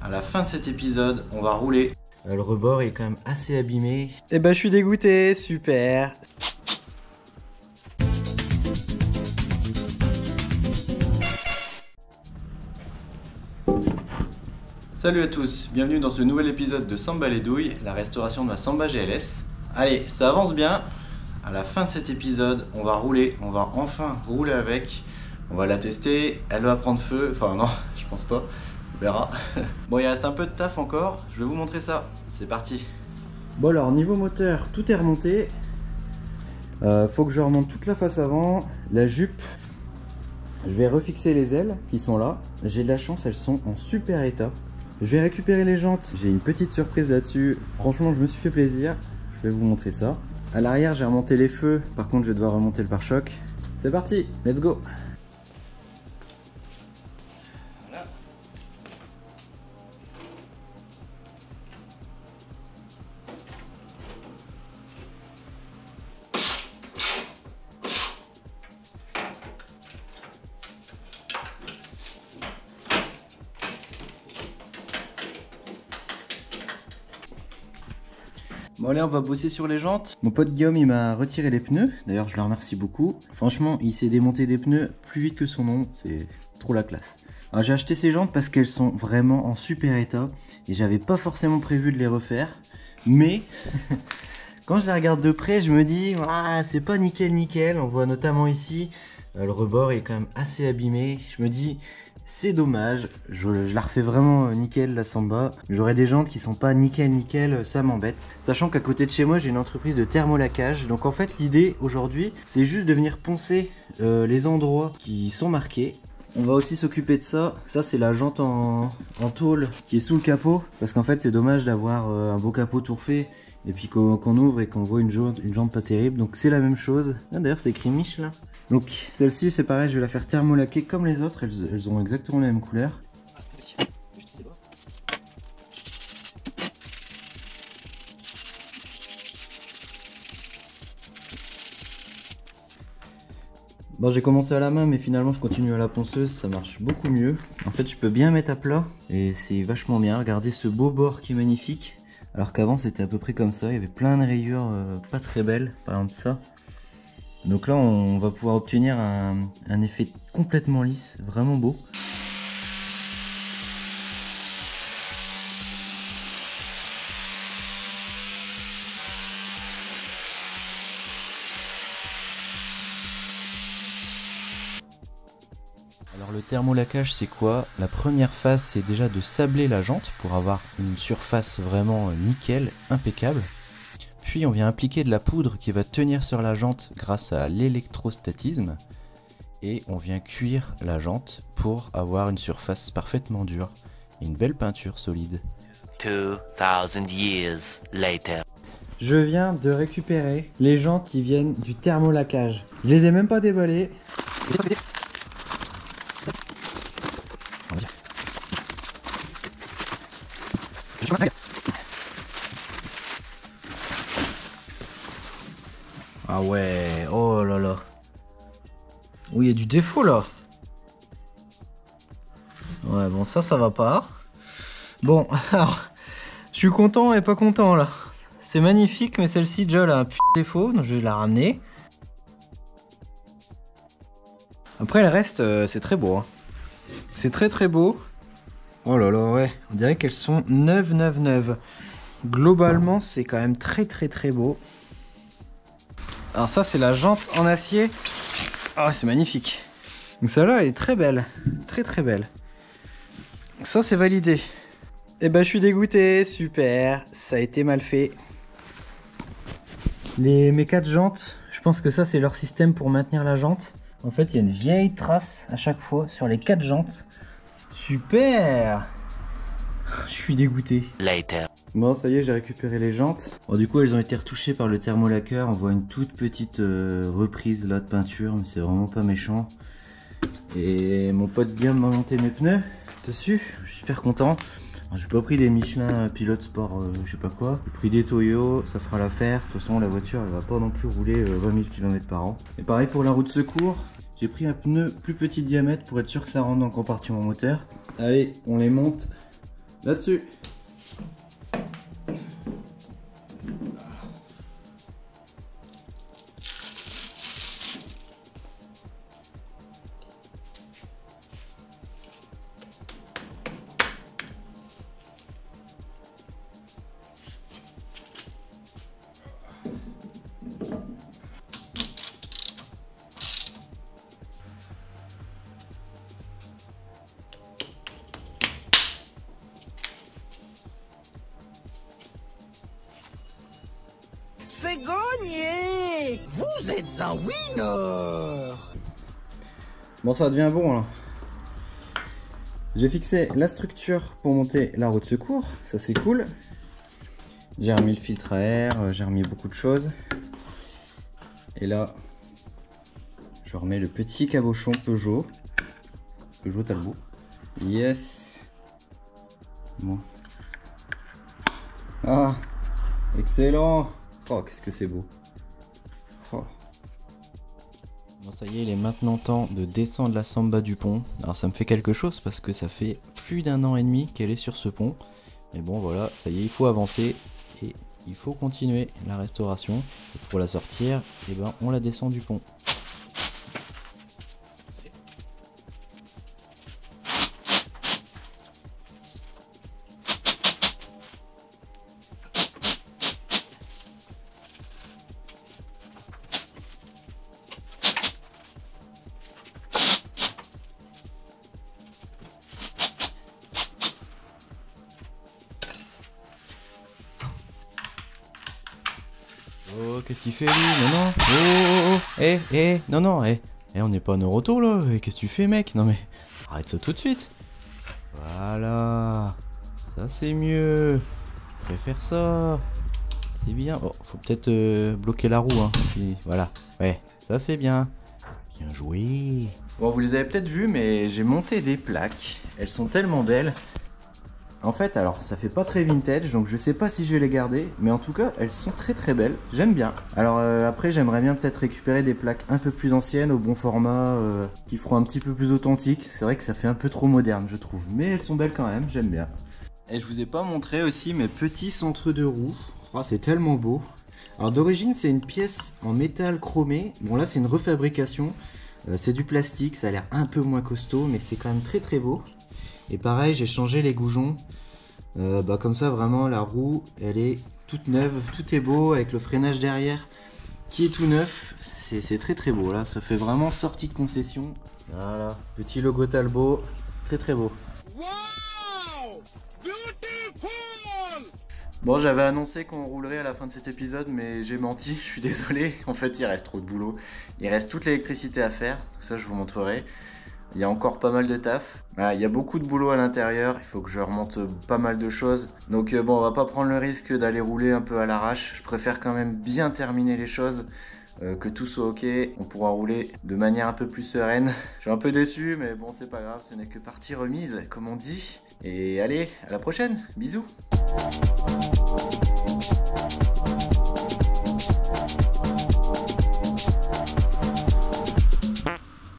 à la fin de cet épisode, on va rouler. Le rebord est quand même assez abîmé. Eh ben je suis dégoûté, super. Salut à tous, bienvenue dans ce nouvel épisode de Samba les douilles, la restauration de ma Samba GLS. Allez, ça avance bien. À la fin de cet épisode, on va rouler, on va enfin rouler avec. On va la tester, elle va prendre feu, enfin non, je pense pas, on verra. Bon, il reste un peu de taf encore, je vais vous montrer ça, c'est parti. Bon alors, niveau moteur, tout est remonté. Faut que je remonte toute la face avant, la jupe. Je vais refixer les ailes qui sont là. J'ai de la chance, elles sont en super état. Je vais récupérer les jantes, j'ai une petite surprise là-dessus. Franchement, je me suis fait plaisir, je vais vous montrer ça. À l'arrière, j'ai remonté les feux, par contre je vais devoir remonter le pare-choc. C'est parti, let's go. Voilà. Bon allez, on va bosser sur les jantes. Mon pote Guillaume, il m'a retiré les pneus. D'ailleurs, je le remercie beaucoup. Franchement, il s'est démonté des pneus plus vite que son nom. C'est trop la classe. Alors, j'ai acheté ces jantes parce qu'elles sont vraiment en super état. Et j'avais pas forcément prévu de les refaire. Mais quand je les regarde de près, je me dis, ah, c'est pas nickel nickel. On voit notamment ici, le rebord est quand même assez abîmé. Je me dis... c'est dommage, je la refais vraiment nickel la Samba. J'aurais des jantes qui sont pas nickel nickel, ça m'embête. Sachant qu'à côté de chez moi j'ai une entreprise de thermolaquage. Donc en fait l'idée aujourd'hui c'est juste de venir poncer les endroits qui sont marqués. On va aussi s'occuper de ça. Ça c'est la jante en tôle qui est sous le capot. Parce qu'en fait c'est dommage d'avoir un beau capot tout refait et puis qu'on ouvre et qu'on voit une jante pas terrible. Donc c'est la même chose. Ah, d'ailleurs c'est écrit Mich là. Donc celle-ci c'est pareil, je vais la faire thermolaquer comme les autres, elles ont exactement la même couleur. Bon, j'ai commencé à la main mais finalement je continue à la ponceuse, ça marche beaucoup mieux. En fait je peux bien mettre à plat et c'est vachement bien. Regardez ce beau bord qui est magnifique. Alors qu'avant c'était à peu près comme ça, il y avait plein de rayures pas très belles, par exemple ça. Donc là on va pouvoir obtenir un effet complètement lisse, vraiment beau. Alors le thermolaquage c'est quoi? La première phase c'est déjà de sabler la jante pour avoir une surface vraiment nickel, impeccable. Puis on vient appliquer de la poudre qui va tenir sur la jante grâce à l'électrostatisme. Et on vient cuire la jante pour avoir une surface parfaitement dure et une belle peinture solide. 2000 years later. Je viens de récupérer les jantes qui viennent du thermolaquage. Je les ai même pas déballées. Ah ouais, oh là là. Oui, il y a du défaut là. Ouais, bon, ça va pas. Bon, alors, je suis content et pas content là. C'est magnifique, mais celle-ci déjà elle a un putain de défaut, donc je vais la ramener. Après, le reste, c'est très beau. Hein. C'est très très beau. Oh là là, ouais, on dirait qu'elles sont neuves. Globalement, c'est quand même très très beau. Alors ça c'est la jante en acier. Ah, c'est magnifique. Donc celle-là elle est très belle. Très belle. Ça c'est validé. Et ben je suis dégoûté. Super. Ça a été mal fait. Mes 4 jantes, je pense que ça c'est leur système pour maintenir la jante. En fait il y a une vieille trace à chaque fois sur les 4 jantes. Super. Je suis dégoûté. Later. Bon, ça y est, j'ai récupéré les jantes. Bon, du coup, elles ont été retouchées par le thermolaqueur. On voit une toute petite reprise là de peinture, mais c'est vraiment pas méchant. Et mon pote Guillaume m'a monté mes pneus dessus. Je suis super content. J'ai pas pris des Michelin Pilote Sport, je sais pas quoi. J'ai pris des Toyo, ça fera l'affaire. De toute façon, la voiture, elle va pas non plus rouler 20 000 km par an. Et pareil pour la roue de secours. J'ai pris un pneu plus petit diamètre pour être sûr que ça rentre dans le compartiment moteur. Allez, on les monte. Là-dessus. C'est gagné! Vous êtes un winner! Bon, ça devient bon là. J'ai fixé la structure pour monter la roue de secours, ça c'est cool. J'ai remis le filtre à air, j'ai remis beaucoup de choses. Et là, je remets le petit cabochon Peugeot Talbot. Yes. Bon. Ah, excellent. Oh, qu'est-ce que c'est beau. Oh. Bon, ça y est, il est maintenant temps de descendre la Samba du pont. Alors ça me fait quelque chose parce que ça fait plus d'1 an et demi qu'elle est sur ce pont. Mais bon, voilà, ça y est, il faut avancer et il faut continuer la restauration. Et pour la sortir, eh ben, on la descend du pont. Oh, qu'est-ce qu'il fait lui? Non, non. Non, on n'est pas en Eurotour là. Qu'est-ce que tu fais, mec? Non, mais arrête ça tout de suite. Voilà. Ça, c'est mieux. Je préfère ça. C'est bien. Oh, faut peut-être bloquer la roue. Hein. Voilà. Ouais, ça, c'est bien. Bien joué. Bon, vous les avez peut-être vues, mais j'ai monté des plaques. Elles sont tellement belles. En fait, alors ça fait pas très vintage, donc je sais pas si je vais les garder, mais en tout cas, elles sont très très belles, j'aime bien. Alors après, j'aimerais bien peut-être récupérer des plaques un peu plus anciennes, au bon format, qui feront un petit peu plus authentique. C'est vrai que ça fait un peu trop moderne, je trouve, mais elles sont belles quand même, j'aime bien. Et je vous ai pas montré aussi mes petits centres de roues. Oh, c'est tellement beau. Alors d'origine, c'est une pièce en métal chromé. Bon là, c'est une refabrication. C'est du plastique, ça a l'air un peu moins costaud, mais c'est quand même très très beau. Et pareil, j'ai changé les goujons. Comme ça, vraiment, la roue, elle est toute neuve. Tout est beau avec le freinage derrière qui est tout neuf. C'est très très beau. Là, ça fait vraiment sortie de concession. Voilà, petit logo Talbot. Très très beau. Wow! Beautiful! Bon, j'avais annoncé qu'on roulerait à la fin de cet épisode, mais j'ai menti, je suis désolé. En fait, il reste trop de boulot. Il reste toute l'électricité à faire. Tout ça, je vous montrerai. Il y a encore pas mal de taf. Il y a beaucoup de boulot à l'intérieur. Il faut que je remonte pas mal de choses. Donc bon, on va pas prendre le risque d'aller rouler un peu à l'arrache. Je préfère quand même bien terminer les choses, que tout soit ok. On pourra rouler de manière un peu plus sereine. Je suis un peu déçu, mais bon, c'est pas grave. Ce n'est que partie remise, comme on dit. Et allez, à la prochaine. Bisous.